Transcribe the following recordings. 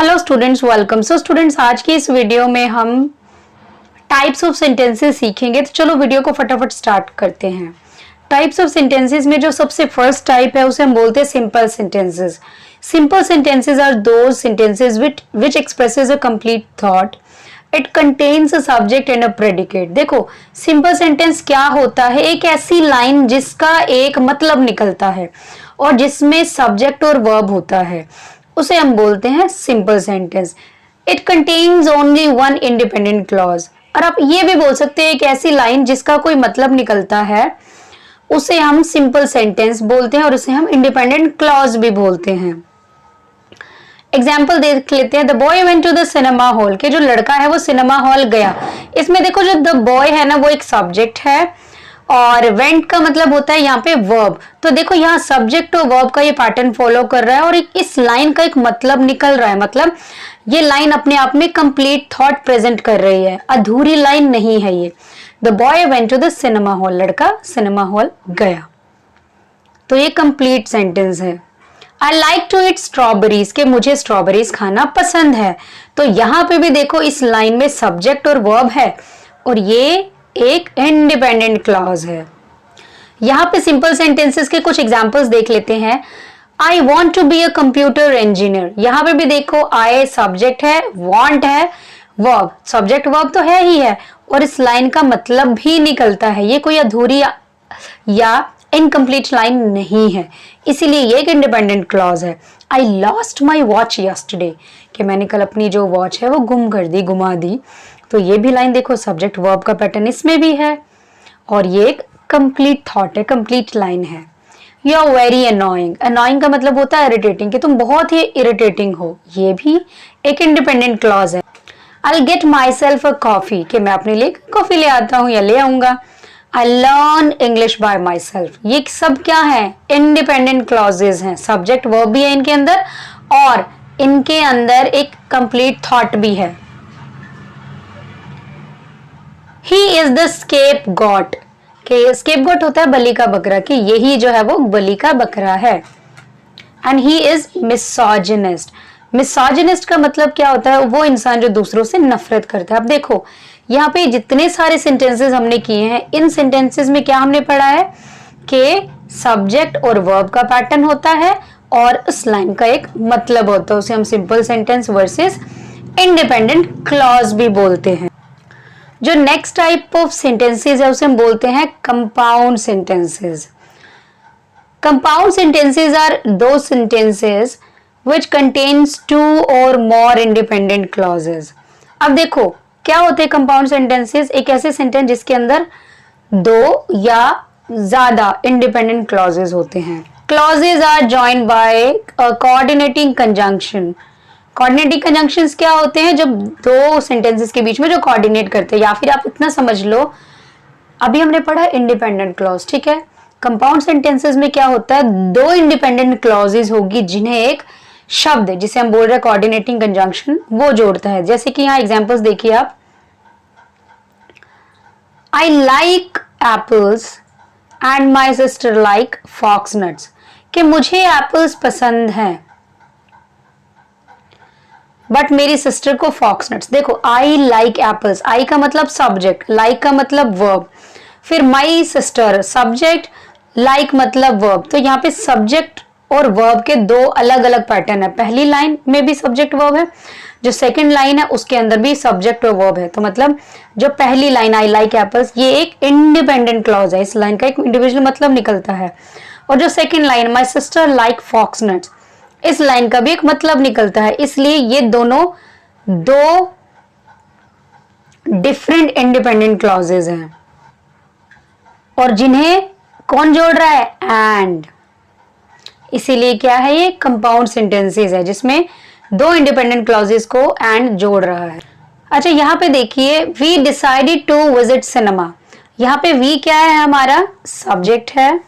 Hello students, welcome. So students, आज की इस वीडियो में हम टाइप्स ऑफ सेंटेंसेस सीखेंगे। तो चलो वीडियो को फटाफट स्टार्ट करते हैं। टाइप्स ऑफ सेंटेंसेस में जो सबसे फर्स्ट टाइप है उसे हम बोलते हैं simple sentences. Simple sentences are those sentences which expresses a complete thought. It contains a subject and a predicate. देखो, सिंपल सेंटेंस क्या होता है? एक ऐसी लाइन जिसका एक मतलब निकलता है और जिसमें सब्जेक्ट और वर्ब होता है, उसे हम बोलते हैं simple sentence. It contains only one independent clause. और आप ये भी बोल सकते हैं एक ऐसी लाइन जिसका कोई मतलब निकलता है, उसे हम सिंपल सेंटेंस बोलते हैं और उसे हम इंडिपेंडेंट क्लॉज भी बोलते हैं। एग्जाम्पल देख लेते हैं। The boy went to the cinema hall, के जो लड़का है वो सिनेमा हॉल गया। इसमें देखो, जो द बॉय है ना, वो एक सब्जेक्ट है और वेंट का मतलब होता है यहाँ पे वर्ब। तो देखो, यहाँ सब्जेक्ट और वर्ब का ये पैटर्न फॉलो कर रहा है और इस लाइन का एक मतलब निकल रहा है। मतलब ये लाइन अपने आप में कंप्लीट थॉट प्रेजेंट कर रही है, अधूरी लाइन नहीं है ये। The boy went to the cinema hall, लड़का सिनेमा हॉल गया। तो ये कंप्लीट सेंटेंस है। I like to eat strawberries, के मुझे स्ट्रॉबेरीज खाना पसंद है। तो यहाँ पे भी देखो, इस लाइन में सब्जेक्ट और वर्ब है और ये एक इंडिपेंडेंट क्लॉज है। यहाँ पे सिंपल सेंटेंसेस के कुछ एग्जांपल्स देख लेते हैं। I want to be a computer engineer, यहाँ पे भी देखो, आई सब्जेक्ट है, वॉन्ट है, वर्ब सब्जेक्ट वर्ब तो है ही है और इस लाइन का मतलब भी निकलता है। ये कोई अधूरी या इनकम्प्लीट लाइन नहीं है, इसीलिए ये एक इंडिपेंडेंट क्लॉज है। I lost my watch yesterday, कि मैंने कल अपनी जो वॉच है वो गुम कर दी, गुमा दी। तो ये भी लाइन देखो, सब्जेक्ट वर्ब का पैटर्न इसमें भी है और ये एक कंप्लीट थॉट है, कंप्लीट लाइन है। You are very annoying, annoying का मतलब होता है इरिटेटिंग, कि तुम बहुत ही इरिटेटिंग हो। ये भी एक इंडिपेंडेंट क्लॉज है। I will get my self a coffee, कि मैं अपने लिए कॉफी ले आता हूँ या ले आऊंगा। I learn English by my self, ये सब क्या है? इंडिपेंडेंट क्लॉजेज हैं। सब्जेक्ट वर्ब भी है इनके अंदर और इनके अंदर एक कंप्लीट थॉट भी है। He is the scapegoat, के स्केपगोट होता है बलि का बकरा, कि यही जो है वो बलि का बकरा है। And he is misogynist, misogynist का मतलब क्या होता है? वो इंसान जो दूसरों से नफरत करता है। अब देखो, यहाँ पे जितने सारे सेंटेंसेस हमने किए हैं, इन सेंटेंसेस में क्या हमने पढ़ा है कि सब्जेक्ट और वर्ब का पैटर्न होता है और उस लाइन का एक मतलब होता है। उसे हम simple sentence versus independent clause भी बोलते हैं। जो नेक्स्ट टाइप ऑफ सेंटेंसेस है उसे हम बोलते हैं compound sentences. Compound sentences are those sentences which contains two or more independent clauses. अब देखो, क्या होते हैं कंपाउंड सेंटेंसेस? एक ऐसे सेंटेंस जिसके अंदर दो या ज्यादा इंडिपेंडेंट क्लॉजेस होते हैं। Clauses are joined by coordinating conjunction. Coordinating conjunctions क्या होते हैं? जब दो सेंटेंसेस के बीच में जो कोऑर्डिनेट करते हैं। या फिर आप इतना समझ लो, अभी हमने पढ़ा इंडिपेंडेंट क्लॉज, ठीक है। कंपाउंड सेंटेंसेस में क्या होता है? दो इंडिपेंडेंट क्लॉजेस होगी जिन्हें एक शब्द, जिसे हम बोल रहे हैं कोऑर्डिनेटिंग कंजंक्शन, वो जोड़ता है। जैसे कि यहाँ एग्जांपल्स देखिए आप। I like apples and my sister like fox nuts, कि मुझे एप्पल्स पसंद हैं बट मेरी सिस्टर को फॉक्स नट्स। देखो, आई लाइक एप्पल्स, आई का मतलब सब्जेक्ट, लाइक का मतलब वर्ब, फिर माई सिस्टर सब्जेक्ट, लाइक मतलब वर्ब। तो यहाँ पे सब्जेक्ट और वर्ब के दो अलग अलग पैटर्न है। पहली लाइन में भी सब्जेक्ट वर्ब है, जो सेकंड लाइन है उसके अंदर भी सब्जेक्ट और वर्ब है। तो मतलब जो पहली लाइन आई लाइक एप्पल्स, ये एक इंडिपेंडेंट क्लॉज है, इस लाइन का एक इंडिविजुअल मतलब निकलता है। और जो second line my sister like fox nuts, इस लाइन का भी एक मतलब निकलता है। इसलिए ये दोनों दो डिफरेंट इंडिपेंडेंट क्लॉजेज हैं और जिन्हें कौन जोड़ रहा है? एंड। इसीलिए क्या है? ये कंपाउंड सेंटेंसेस है जिसमें दो इंडिपेंडेंट क्लॉजेज को एंड जोड़ रहा है। अच्छा, यहाँ पे देखिए, we decided to visit cinema. यहाँ पे वी क्या है? हमारा सब्जेक्ट है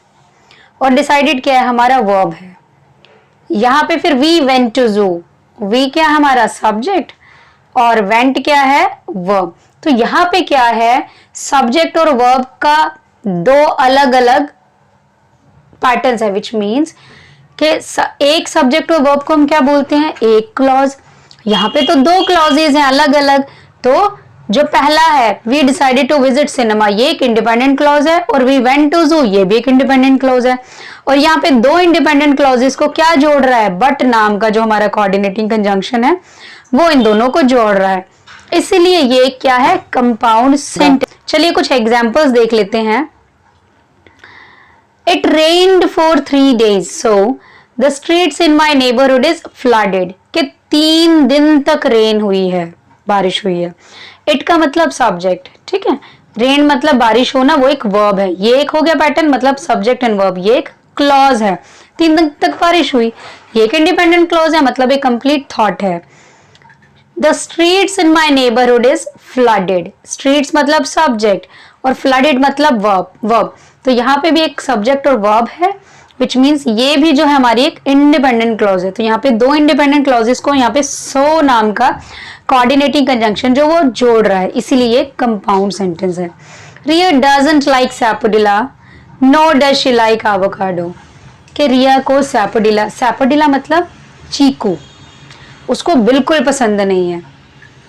और डिसाइडेड क्या है? हमारा वर्ब है। यहाँ पे फिर वी वेंट टू जू, वी क्या है? हमारा सब्जेक्ट और वेंट क्या है? वर्ब। तो यहाँ पे क्या है? सब्जेक्ट और वर्ब का दो अलग अलग पैटर्न्स है, विच मीन्स कि एक सब्जेक्ट और वर्ब को हम क्या बोलते हैं? एक क्लॉज। यहाँ पे तो दो क्लॉजेज हैं अलग अलग। तो जो पहला है we decided to visit cinema, ये एक इंडिपेंडेंट क्लॉज है, और वी वेंट टू जू, ये भी एक इंडिपेंडेंट क्लॉज है। और यहाँ पे दो इंडिपेंडेंट क्लॉजेस को क्या जोड़ रहा है, बट नाम का जो हमारा कोऑर्डिनेटिंग कंजंक्शन है वो इन दोनों को जोड़ रहा है, इसीलिए ये क्या है, कंपाउंड सेंटेंस। चलिए कुछ एग्जांपल्स देख लेते हैं। It rained for 3 days, so the streets in my neighborhood is flooded. कि 3 दिन तक रेन हुई है, बारिश हुई है। इट का मतलब सब्जेक्ट, ठीक है। रेन मतलब बारिश होना, वो एक वर्ब है। ये एक हो गया पैटर्न, मतलब सब्जेक्ट एंड वर्ब। ये एक क्लॉज है, 3 दिन तक बारिश हुई। ये एक इंडिपेंडेंट क्लॉज है, मतलब एक कंप्लीट थॉट है। The streets in my neighbourhood is flooded, streets मतलब सब्जेक्ट और फ्लडेड मतलब वर्ब। तो यहाँ पे भी एक सब्जेक्ट और वर्ब है, विच मीन्स ये भी जो है हमारी एक इंडिपेंडेंट क्लॉज है। तो यहाँ पे दो इंडिपेंडेंट क्लॉजेस को यहाँ पे सो नाम का कोऑर्डिनेटिंग कंजंक्शन जो वो जोड़ रहा है, इसीलिए ये कंपाउंड सेंटेंस है। Riya doesn't like sapodilla, no does she like avocado. कि रिया को सैपोडिला, सैपोडिला मतलब चीकू, उसको बिल्कुल पसंद नहीं है।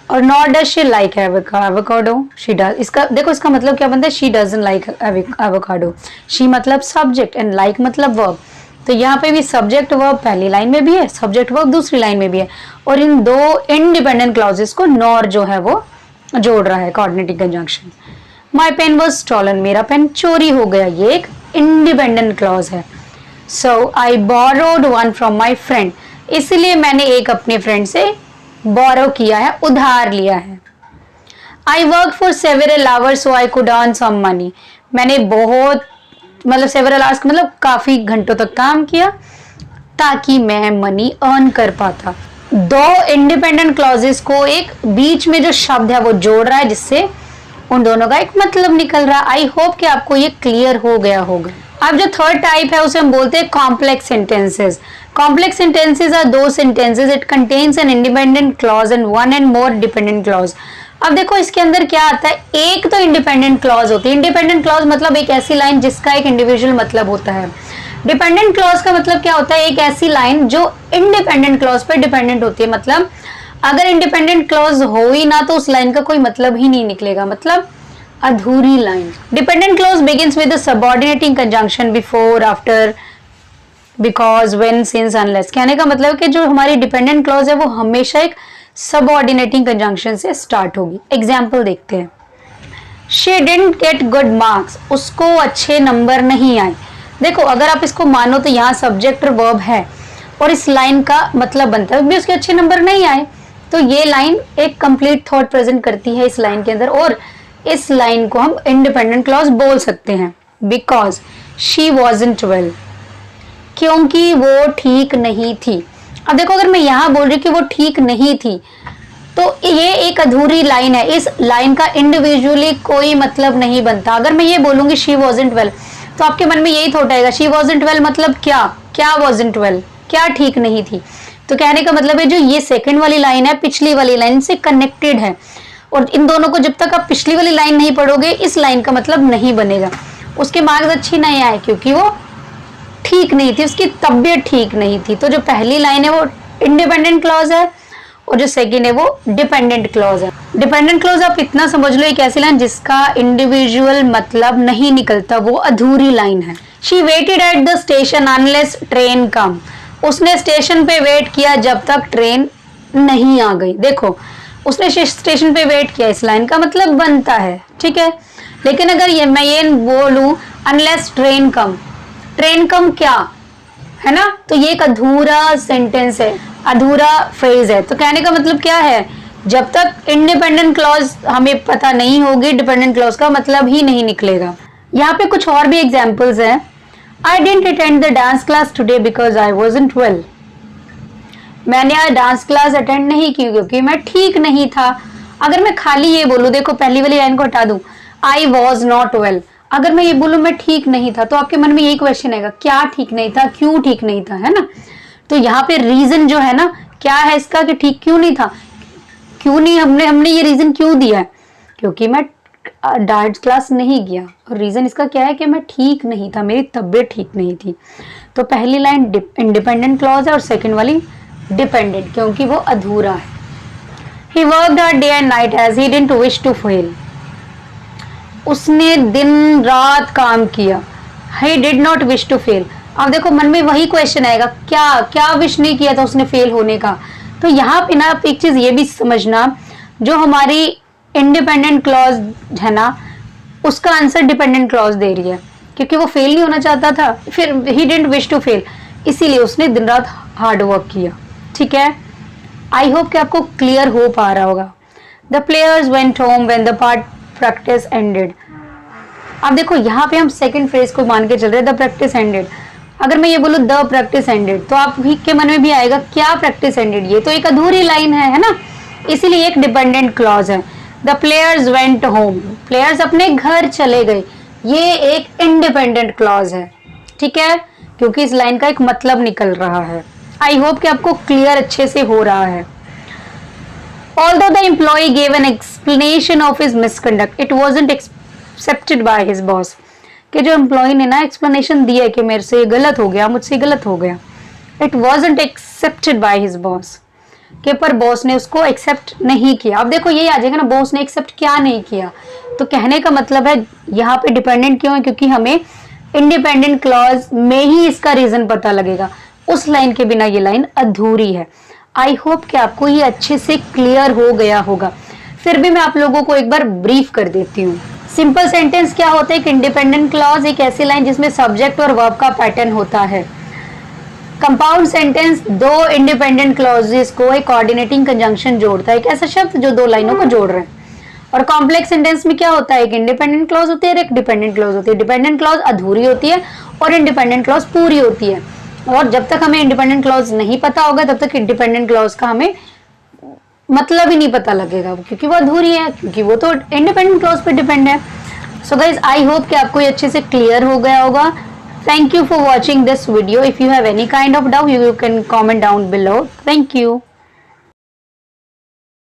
और not does she like avocado, she does. इसका देखो, इसका मतलब क्या बनता है, she doesn't like avocado. She मतलब सब्जेक्ट एंड लाइक मतलब वर्ब। तो यहाँ पे भी सब्जेक्ट वर्ब पहली लाइन में भी है, सब्जेक्ट वर्ब दूसरी लाइन में भी है, और इन दो इंडिपेंडेंट क्लॉजेस को नॉर जो है वो जोड़ रहा है, coordinating conjunction. My pen was stolen, मेरा पेन चोरी हो गया, ये एक इंडिपेंडेंट क्लॉज है। So I borrowed one from my friend, इसलिए मैंने एक अपने फ्रेंड से बोरो किया है, उधार लिया है। I work for several hours so I could earn some money, मैंने बहुत मतलब सेवरल आवर्स मतलब काफी घंटों तक काम किया ताकि मैं मनी अर्न कर पाता। दो इंडिपेंडेंट क्लॉजेस को एक बीच में जो शब्द है वो जोड़ रहा है, जिससे उन दोनों का एक मतलब निकल रहा है। आई होप कि आपको ये क्लियर हो गया होगा। अब जो थर्ड टाइप है उसे हम बोलते हैं complex sentences. Complex sentences are those sentences it contains an independent clause and one and more dependent clause. अब देखो इसके अंदर क्या आता है, एक तो इंडिपेंडेंट क्लॉज होती है। इंडिपेंडेंट क्लॉज मतलब एक ऐसी लाइन जिसका एक इंडिविजुअल मतलब होता है। डिपेंडेंट क्लॉज का मतलब क्या होता है, एक ऐसी लाइन जो इंडिपेंडेंट क्लॉज पर डिपेंडेंट होती है। मतलब अगर इंडिपेंडेंट क्लॉज हो ही ना तो उस लाइन का कोई मतलब ही नहीं निकलेगा, मतलब अधूरी line. Dependent clause begins with the subordinating conjunction before, after, because, when, since, unless. कहने का मतलब कि जो हमारी डिपेंडेंट क्लॉज है वो हमेशा एक सबऑर्डिनेटिंग कंजंक्शन से स्टार्ट होगी। एग्जाम्पल देखते हैं। She didn't get good marks, उसको अच्छे नंबर नहीं आए। देखो अगर आप इसको मानो तो यहाँ सब्जेक्ट और वर्ब है और इस लाइन का मतलब बनता है भी उसके अच्छे नंबर नहीं आए, तो ये लाइन एक कंप्लीट थॉट प्रेजेंट करती है इस लाइन के अंदर, और इस लाइन को हम इंडिपेंडेंट क्लॉज बोल सकते हैं। बिकॉज शी वॉजंट वेल, क्योंकि वो ठीक नहीं थी। अब देखो अगर मैं यहाँ बोल रही कि वो ठीक नहीं थी तो ये एक अधूरी लाइन है, इस लाइन का इंडिविजुअली कोई मतलब नहीं बनता। अगर मैं ये बोलूंगी शी वॉजंट वेल तो आपके मन में यही थॉट आएगा, शी वॉजंट वेल मतलब क्या, क्या वॉजंट वेल, क्या ठीक नहीं थी। तो कहने का मतलब है जो ये सेकंड वाली लाइन है पिछली वाली लाइन से कनेक्टेड है, और इन दोनों को जब तक आप पिछली वाली लाइन नहीं पढ़ोगे इस लाइन का मतलब नहीं बनेगा। उसके मार्क्स अच्छी नहीं आए क्योंकि वो ठीक नहीं थी, उसकी तबीयत ठीक नहीं थी। तो जो पहली लाइन है वो इंडिपेंडेंट क्लॉज है और जो सेकंड है वो डिपेंडेंट क्लॉज है। डिपेंडेंट क्लॉज आप इतना समझ लो एक ऐसी लाइन जिसका इंडिविजुअल मतलब नहीं निकलता, वो अधूरी लाइन है। She weighted at the station unless train कम, उसने स्टेशन पे वेट किया जब तक ट्रेन नहीं आ गई। देखो उसने स्टेशन पे वेट किया, इस लाइन का मतलब बनता है, ठीक है। लेकिन अगर मैं ये बोलूं अनलेस ट्रेन कम, ट्रेन कम क्या है ना, तो ये एक अधूरा सेंटेंस है, अधूरा फ्रेज है। तो कहने का मतलब क्या है, जब तक इंडिपेंडेंट क्लॉज हमें पता नहीं होगी डिपेंडेंट क्लॉज का मतलब ही नहीं निकलेगा। यहाँ पे कुछ और भी एग्जांपल्स हैं। I didn't attend the dance class today because I wasn't well, मैंने आज डांस क्लास अटेंड नहीं की क्योंकि मैं ठीक नहीं था। अगर मैं खाली ये बोलूं, देखो पहली वाली लाइन को हटा दूं, आई वॉज नॉट वेल, अगर मैं ये बोलूं मैं ठीक नहीं था तो आपके मन में यही क्वेश्चन आएगा, क्या ठीक नहीं था, क्यों ठीक नहीं था, है ना। तो यहाँ पे रीजन जो है ना क्या है इसका कि ठीक क्यों नहीं था, क्यों नहीं, हमने ये रीजन क्यों दिया है, क्योंकि मैं डांस क्लास नहीं गया, और रीजन इसका क्या है कि मैं ठीक नहीं था, मेरी तबीयत ठीक नहीं थी। तो पहली लाइन इंडिपेंडेंट क्लॉज है और सेकंड वाली डिपेंडेंट, क्योंकि वो अधूरा है। He worked hard day and night as he didn't wish to fail. उसने दिन रात काम किया. He did not wish to fail. अब देखो मन में वही क्वेश्चन आएगा, क्या क्या विश नहीं किया था उसने फेल होने का. तो यहाँ पे ना आप एक चीज ये भी समझना, जो हमारी इंडिपेंडेंट क्लॉज है ना, उसका आंसर डिपेंडेंट क्लॉज दे रही है, क्योंकि वो फेल नहीं होना चाहता था. फिर he didn't wish to fail, इसीलिए उसने दिन रात हार्ड वर्क किया. ठीक है, आई होप कि आपको क्लियर हो पा रहा होगा. The players went home when the practice ended. अब देखो यहाँ पे हम सेकंड फ्रेज को मान के चल रहे हैं, द प्रैक्टिस एंडेड. अगर मैं ये बोलूँ द प्रैक्टिस एंडेड, तो आप भी के मन में भी आएगा क्या प्रैक्टिस एंडेड, ये तो एक अधूरी लाइन है ना, इसीलिए एक डिपेंडेंट क्लॉज है. The players went home, players अपने घर चले गए, ये एक इंडिपेंडेंट क्लॉज है. ठीक है, क्योंकि इस लाइन का एक मतलब निकल रहा है. आई होप कि आपको क्लियर अच्छे से हो रहा है. Although the employee gave an explanation of his misconduct, it wasn't accepted by his boss. कि जो एम्प्लॉय ने ना एक्सप्लेनेशन दिया है कि मेरे से ये गलत हो गया, मुझसे गलत हो गया, it wasn't accepted by his boss, के पर बॉस ने उसको एक्सेप्ट नहीं किया. अब देखो यही आ जाएगा ना, बॉस ने एक्सेप्ट क्या नहीं किया, तो कहने का मतलब है यहाँ पे डिपेंडेंट क्यों है, क्योंकि हमें इंडिपेंडेंट क्लॉज में ही इसका रीजन पता लगेगा. उस लाइन के बिना ये लाइन अधूरी है. आई होप कि आपको ये अच्छे से क्लियर हो गया होगा. फिर भी मैं आप लोगों को एक बार ब्रीफ कर देती हूँ. सिंपल सेंटेंस क्या होता है? एक इंडिपेंडेंट क्लॉज एक ऐसी लाइन जिसमें सब्जेक्ट और वर्ब का पैटर्न होता है. कंपाउंड सेंटेंस दो इंडिपेंडेंट क्लॉजेस को एक कोऑर्डिनेटिंग कंजंक्शन जोड़ता है, एक ऐसा शब्द जो दो लाइनों को जोड़ रहे हैं. और कॉम्प्लेक्स सेंटेंस में क्या होता है? एक इंडिपेंडेंट क्लॉज होती है और एक डिपेंडेंट क्लॉज होती है. डिपेंडेंट क्लॉज अधूरी होती है और इंडिपेंडेंट क्लॉज पूरी होती है. और जब तक हमें इंडिपेंडेंट क्लॉज नहीं पता होगा तब तक इंडिपेंडेंट क्लॉज का हमें मतलब ही नहीं पता लगेगा, क्योंकि वो अधूरी है, क्योंकि वो तो इंडिपेंडेंट क्लॉज पे डिपेंड है. सो गाइज, आई होप कि आपको ये अच्छे से क्लियर हो गया होगा. Thank you for watching this video. If you have any kind of doubt, you can comment down below. Thank you.